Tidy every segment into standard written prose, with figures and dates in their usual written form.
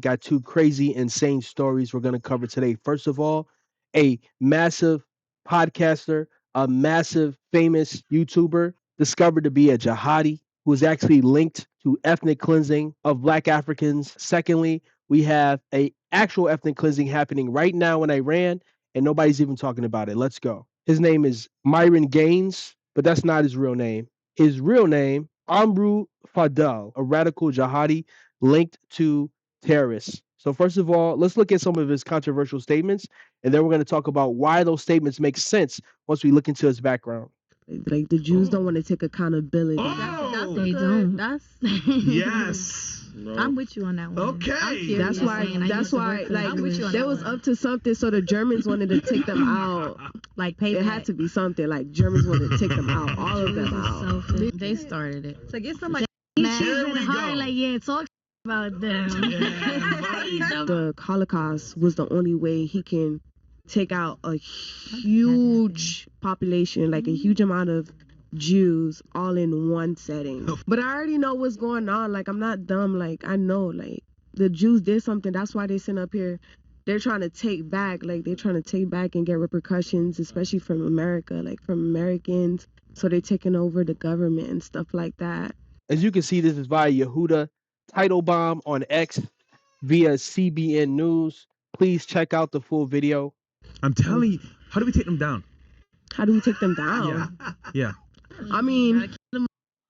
Got two crazy, insane stories we're going to cover today. First of all, a massive podcaster, a massive famous YouTuber discovered to be a jihadi who is actually linked to ethnic cleansing of black Africans. Secondly, we have a actual ethnic cleansing happening right now in Iran and nobody's even talking about it. Let's go. His name is Myron Gaines, but that's not his real name. His real name, Amru Fadal, a radical jihadi linked to terrorists. So first of all, let's look at some of his controversial statements, and then we're going to talk about why those statements make sense once we look into his background. Like the Jews don't want to take accountability. Oh, They don't. That's yes. I'm with you on that one. Okay. That's why like there was up to something, so the Germans wanted to take them out. Like payback. It had to be something. Like Germans wanted to take them out, all of them out. They started it. So get somebody Here we go. like, yeah, talk about them. The Holocaust was the only way he can take out a huge population, like a huge amount of Jews all in one setting. But I already know what's going on. Like, I'm not dumb. Like, I know, like, the Jews did something. That's why they sent up here. They're trying to take back, like, they're trying to take back and get repercussions, especially from America, like, from Americans. So they're taking over the government and stuff like that. As you can see, this is via Yehuda Teitelbaum on X via CBN News. Please check out the full video. I'm telling you, how do we take them down? How do we take them down? Yeah. I mean,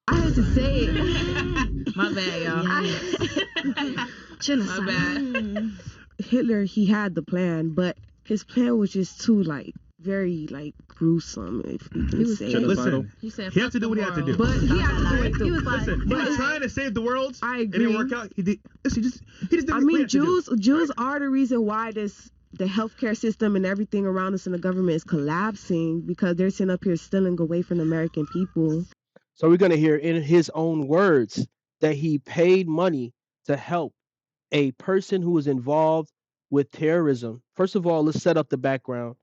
I had to say it. My bad, y'all. Genocide. My bad. Hitler, he had the plan, but his plan was just too, like, very, like, gruesome, if we can say it. Listen, He said, he had to do what he had to do. But he had to do it. He was like, Listen, he was trying to save the world. I It didn't agree. work out. He did. Listen, he just didn't. I mean, Jews are the reason why the healthcare system and everything around us in the government is collapsing, because they're sitting up here stealing away from the American people. So we're going to hear in his own words that he paid money to help a person who was involved with terrorism. First of all, let's set up the background.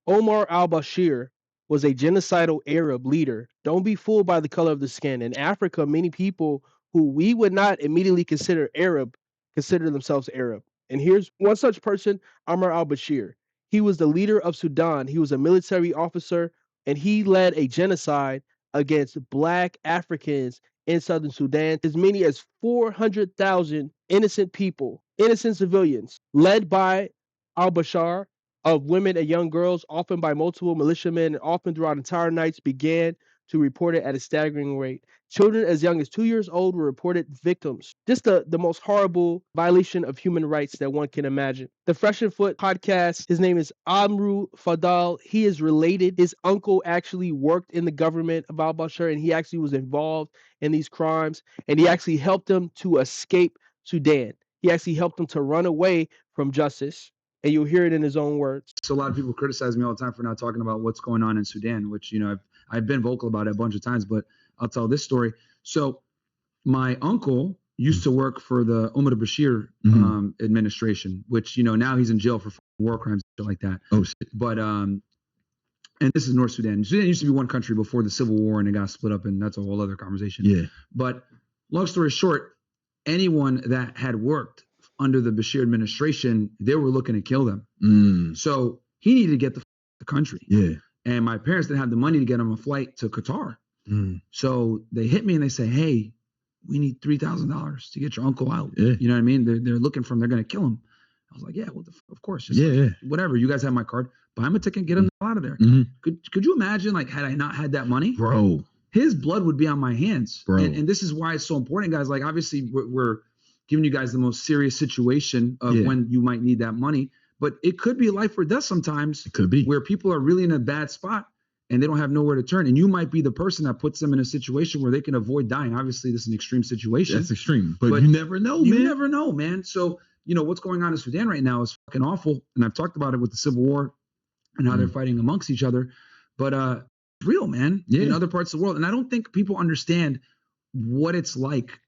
Omar al-Bashir was a genocidal Arab leader. Don't be fooled by the color of the skin. In Africa, many people who we would not immediately consider Arab consider themselves Arab. And here's one such person, Omar al-Bashir. He was the leader of Sudan. He was a military officer, and he led a genocide against black Africans in southern Sudan. As many as 400,000 innocent people, innocent civilians, led by al-Bashir, of women and young girls, often by multiple militiamen, and often throughout entire nights, began to report it at a staggering rate. Children as young as 2 years old were reported victims. Just the most horrible violation of human rights that one can imagine. The Fresh and Foot podcast, his name is Amru Fadal. He is related. His uncle actually worked in the government of al-Bashir, and he actually was involved in these crimes, and he actually helped them to escape Sudan. He actually helped them to run away from justice. And you'll hear it in his own words. So a lot of people criticize me all the time for not talking about what's going on in Sudan, which, you know, I've been vocal about it a bunch of times, but I'll tell this story. So my uncle used to work for the Omar Bashir administration, which, you know, now he's in jail for war crimes and shit like that. Oh, shit. But and this is North Sudan. Sudan used to be one country before the Civil War, and it got split up, and that's a whole other conversation. Yeah. But long story short, anyone that had worked under the Bashir administration, they were looking to kill them. So he needed to get the country. Yeah. And my parents didn't have the money to get him a flight to Qatar. So they hit me and they say, hey, we need $3,000 to get your uncle out. Yeah. You know what I mean? They're looking for him. They're going to kill him. I was like, yeah, well, of course. Just whatever. You guys have my card. Buy him a ticket and get him out of there. Could you imagine, like, had I not had that money? Bro. His blood would be on my hands. Bro. And this is why it's so important, guys. Like, obviously, we're giving you guys the most serious situation of when you might need that money. But it could be life or death sometimes. It could be. Where people are really in a bad spot and they don't have nowhere to turn. And you might be the person that puts them in a situation where they can avoid dying. Obviously, this is an extreme situation. That's extreme. But you never know, man. You never know, man. So, you know, what's going on in Sudan right now is fucking awful. And I've talked about it with the Civil War and how they're fighting amongst each other. But it's real, man, in other parts of the world. And I don't think people understand what it's like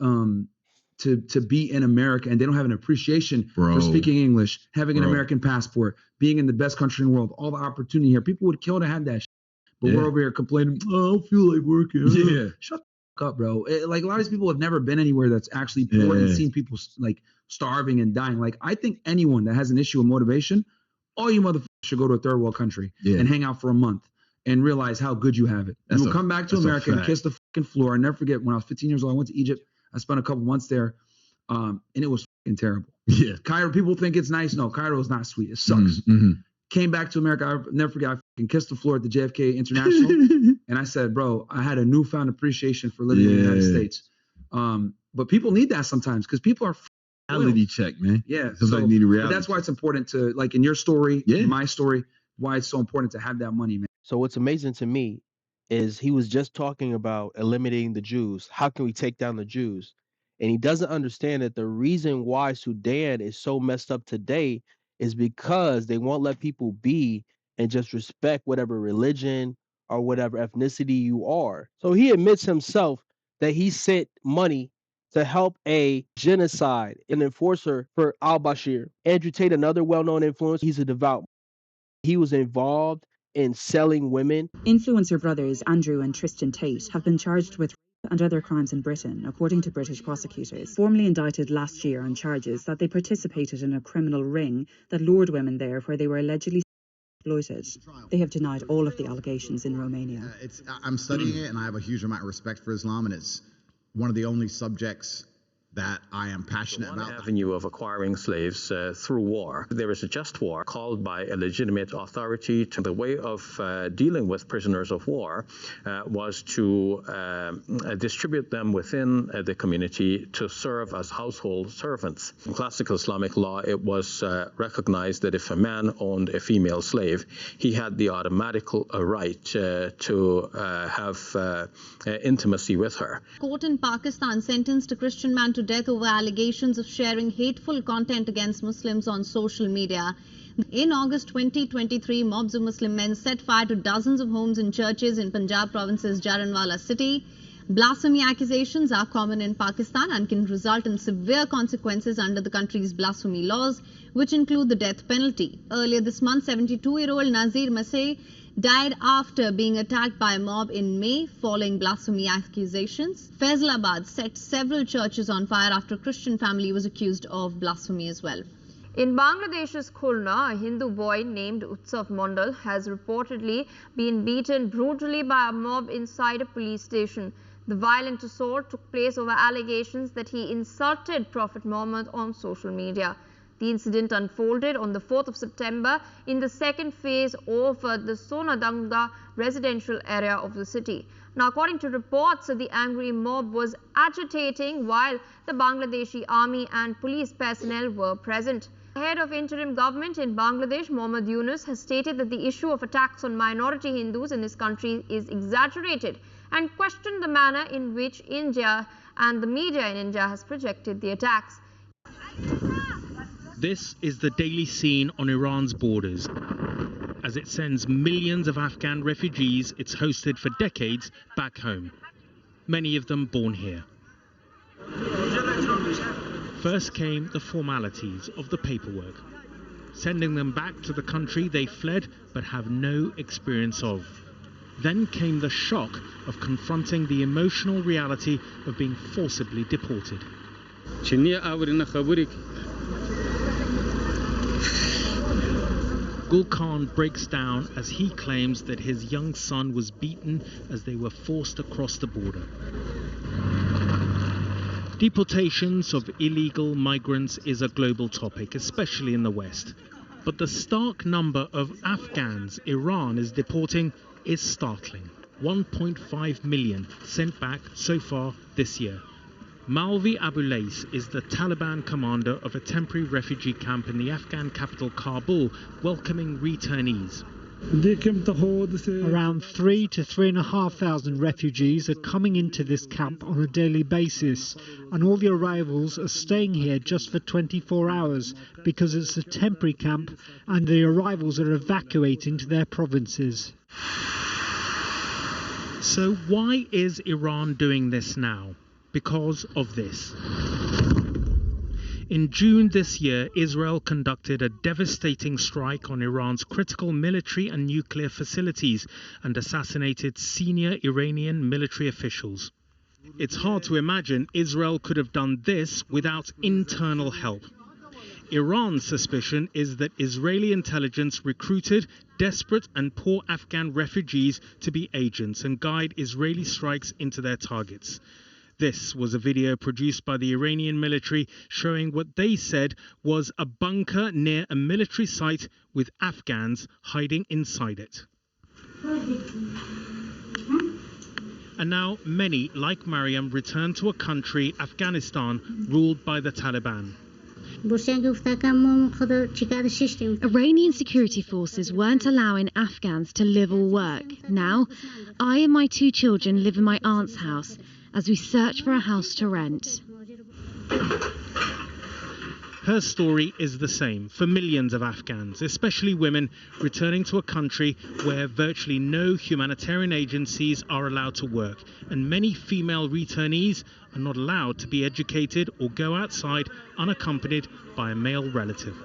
to be in America, and they don't have an appreciation for speaking English, having an American passport, being in the best country in the world, all the opportunity here. People would kill to have that shit. But we're over here complaining, oh, I don't feel like working. Shut the fuck up, bro. Like, a lot of these people have never been anywhere that's actually poor and seen people like starving and dying. Like, I think anyone that has an issue with motivation, all you motherfuckers should go to a third world country and hang out for a month and realize how good you have it. And we'll come back to America and kiss the fucking floor. I never forget when I was 15 years old, I went to Egypt. I spent a couple months there, and it was fucking terrible. Yeah. Cairo, people think it's nice. No, Cairo is not sweet. It sucks. Came back to America. I'll never forget, I fucking kissed the floor at the JFK International. And I said, bro, I had a newfound appreciation for living in the United States. But people need that sometimes because people are reality check, man. Yeah. Sometimes need a reality. That's why it's important to, like in your story, in my story, why it's so important to have that money, man. So what's amazing to me is he was just talking about eliminating the Jews. How can we take down the Jews? And he doesn't understand that the reason why Sudan is so messed up today is because they won't let people be and just respect whatever religion or whatever ethnicity you are. So he admits himself that he sent money to help a genocide, an enforcer for al-Bashir. Andrew Tate, another well-known influencer, he's a devout. He was involved in selling women. Influencer brothers Andrew and Tristan Tate have been charged with rape and other crimes in Britain, according to British prosecutors, formally indicted last year on charges that they participated in a criminal ring that lured women there where they were allegedly exploited. They have denied all of the allegations in Romania. I'm studying it, and I have a huge amount of respect for Islam, and it's one of the only subjects that I am passionate about. One avenue of acquiring slaves through war. There is a just war called by a legitimate authority. The way of dealing with prisoners of war was to distribute them within the community to serve as household servants. In classical Islamic law, it was recognized that if a man owned a female slave, he had the automatic right to have intimacy with her. Court in Pakistan sentenced a Christian man to death over allegations of sharing hateful content against Muslims on social media. In August 2023, mobs of Muslim men set fire to dozens of homes and churches in Punjab province's Jaranwala city. Blasphemy accusations are common in Pakistan and can result in severe consequences under the country's blasphemy laws, which include the death penalty. Earlier this month, 72-year-old Nazir Masih died after being attacked by a mob in May following blasphemy accusations. Faisalabad set several churches on fire after a Christian family was accused of blasphemy as well. In Bangladesh's Khulna, a Hindu boy named Utsav Mondal has reportedly been beaten brutally by a mob inside a police station. The violent assault took place over allegations that he insulted Prophet Muhammad on social media. The incident unfolded on the 4th of September in the second phase of the Sonadanga residential area of the city. Now, according to reports, the angry mob was agitating while the Bangladeshi army and police personnel were present. The head of interim government in Bangladesh, Mohammad Yunus, has stated that the issue of attacks on minority Hindus in this country is exaggerated and questioned the manner in which India and the media in India has projected the attacks. This is the daily scene on Iran's borders as it sends millions of Afghan refugees it's hosted for decades back home, many of them born here. First came the formalities of the paperwork, sending them back to the country they fled but have no experience of. Then came the shock of confronting the emotional reality of being forcibly deported. Gul Khan breaks down as he claims that his young son was beaten as they were forced across the border. Deportations of illegal migrants is a global topic, especially in the West. But the stark number of Afghans Iran is deporting is startling. 1.5 million sent back so far this year. Malvi Abulais is the Taliban commander of a temporary refugee camp in the Afghan capital Kabul, welcoming returnees. Around 3,000 to 3,500 refugees are coming into this camp on a daily basis, and all the arrivals are staying here just for 24 hours because it's a temporary camp and the arrivals are evacuating to their provinces. So why is Iran doing this now? Because of this. In June this year, Israel conducted a devastating strike on Iran's critical military and nuclear facilities and assassinated senior Iranian military officials. It's hard to imagine Israel could have done this without internal help. Iran's suspicion is that Israeli intelligence recruited desperate and poor Afghan refugees to be agents and guide Israeli strikes into their targets. This was a video produced by the Iranian military showing what they said was a bunker near a military site with Afghans hiding inside it. And now many, like Maryam, return to a country, Afghanistan, ruled by the Taliban. Iranian security forces weren't allowing Afghans to live or work. Now, I and my 2 children live in my aunt's house as we search for a house to rent. Her story is the same for millions of Afghans, especially women returning to a country where virtually no humanitarian agencies are allowed to work, and many female returnees are not allowed to be educated or go outside unaccompanied by a male relative.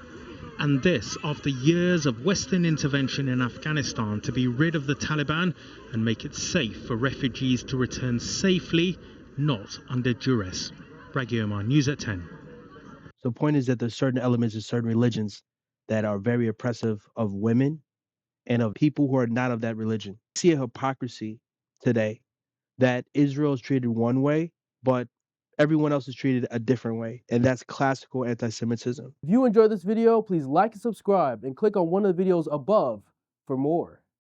And this after years of Western intervention in Afghanistan to be rid of the Taliban and make it safe for refugees to return safely, not under duress. Raghi Omar, News at 10. So the point is that there's certain elements of certain religions that are very oppressive of women and of people who are not of that religion. We see a hypocrisy today that Israel is treated one way, but everyone else is treated a different way. And that's classical anti-Semitism. If you enjoyed this video, please like and subscribe and click on one of the videos above for more.